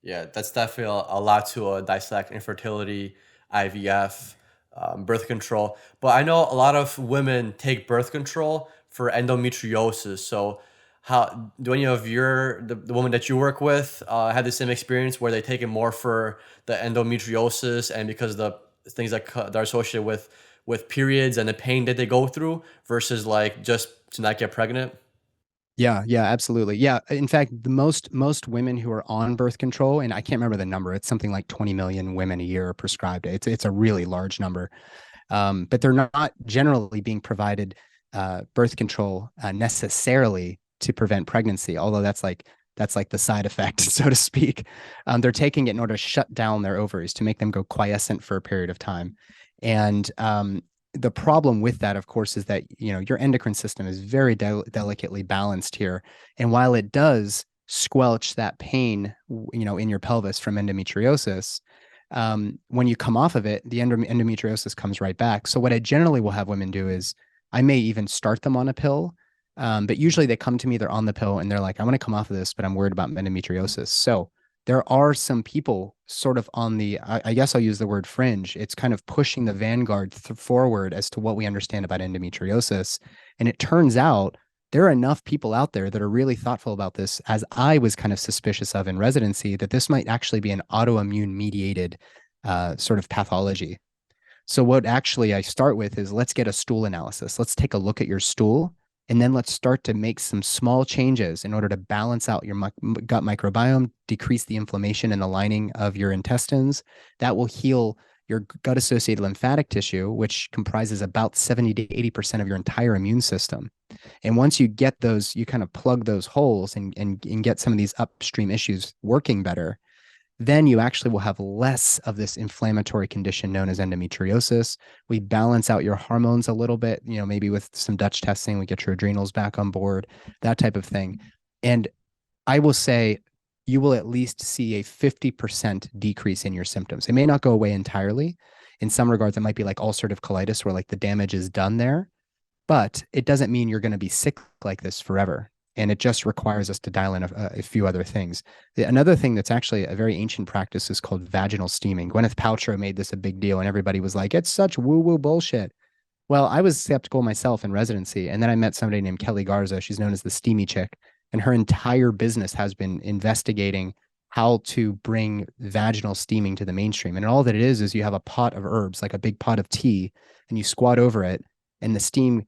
Yeah, that's definitely a lot to dissect: infertility, IVF, birth control. But I know a lot of women take birth control for endometriosis. So, how do any of the women that you work with had the same experience where they take it more for the endometriosis and because the things that are associated with periods and the pain that they go through versus like just to not get pregnant? Yeah, yeah, absolutely. Yeah, in fact, the most women who are on birth control, and I can't remember the number, it's something like 20 million women a year are prescribed. It's a really large number. But they're not generally being provided birth control necessarily to prevent pregnancy, although that's like the side effect, so to speak. They're taking it in order to shut down their ovaries to make them go quiescent for a period of time. And the problem with that, of course, is that your endocrine system is very delicately balanced here, and while it does squelch that pain, in your pelvis from endometriosis, when you come off of it, the endometriosis comes right back. So what I generally will have women do is I may even start them on a pill, but usually they come to me, they're on the pill, and they're like, I want to come off of this, but I'm worried about endometriosis. So there are some people sort of on the, I guess I'll use the word fringe. It's kind of pushing the vanguard forward as to what we understand about endometriosis. And it turns out there are enough people out there that are really thoughtful about this, as I was kind of suspicious of in residency, that this might actually be an autoimmune mediated sort of pathology. So what actually I start with is let's get a stool analysis. Let's take a look at your stool, and then let's start to make some small changes in order to balance out your gut microbiome, decrease the inflammation in the lining of your intestines. That will heal your gut associated lymphatic tissue, which comprises about 70 to 80% of your entire immune system. And once you get those, you kind of plug those holes and get some of these upstream issues working better, then you actually will have less of this inflammatory condition known as endometriosis. We balance out your hormones a little bit, maybe with some Dutch testing, we get your adrenals back on board, that type of thing. And I will say you will at least see a 50% decrease in your symptoms. It may not go away entirely. In some regards, it might be like ulcerative colitis where like the damage is done there, but it doesn't mean you're going to be sick like this forever. And it just requires us to dial in a few other things. Another thing that's actually a very ancient practice is called vaginal steaming. Gwyneth Paltrow made this a big deal, and everybody was like, it's such woo-woo bullshit. Well, I was skeptical myself in residency. And then I met somebody named Kelly Garza. She's known as the steamy chick. And her entire business has been investigating how to bring vaginal steaming to the mainstream. And all that it is you have a pot of herbs, like a big pot of tea, and you squat over it, and the steam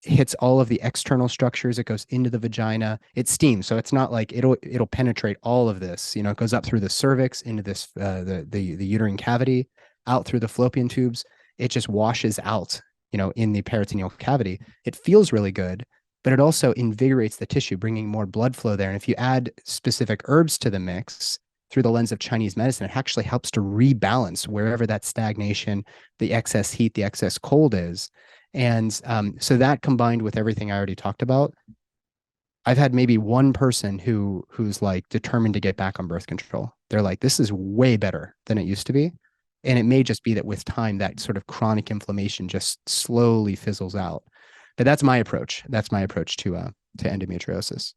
hits all of the external structures. It goes into the vagina. It steams, so it's not like it'll penetrate all of this. It goes up through the cervix into this the uterine cavity, out through the fallopian tubes. It just washes out, in the peritoneal cavity. It feels really good, but it also invigorates the tissue, bringing more blood flow there. And if you add specific herbs to the mix through the lens of Chinese medicine, it actually helps to rebalance wherever that stagnation, the excess heat, the excess cold is. And so that combined with everything I already talked about, I've had maybe one person who's like determined to get back on birth control. They're like, this is way better than it used to be. And it may just be that with time, that sort of chronic inflammation just slowly fizzles out. But that's my approach. That's my approach to endometriosis.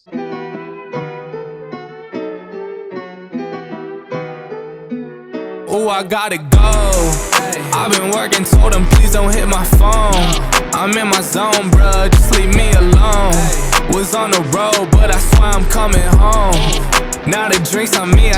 Oh, I gotta go. I've been working, told them please don't hit my phone. I'm in my zone, bruh, just leave me alone. Was on the road, but I swear I'm coming home. Now the drinks on me,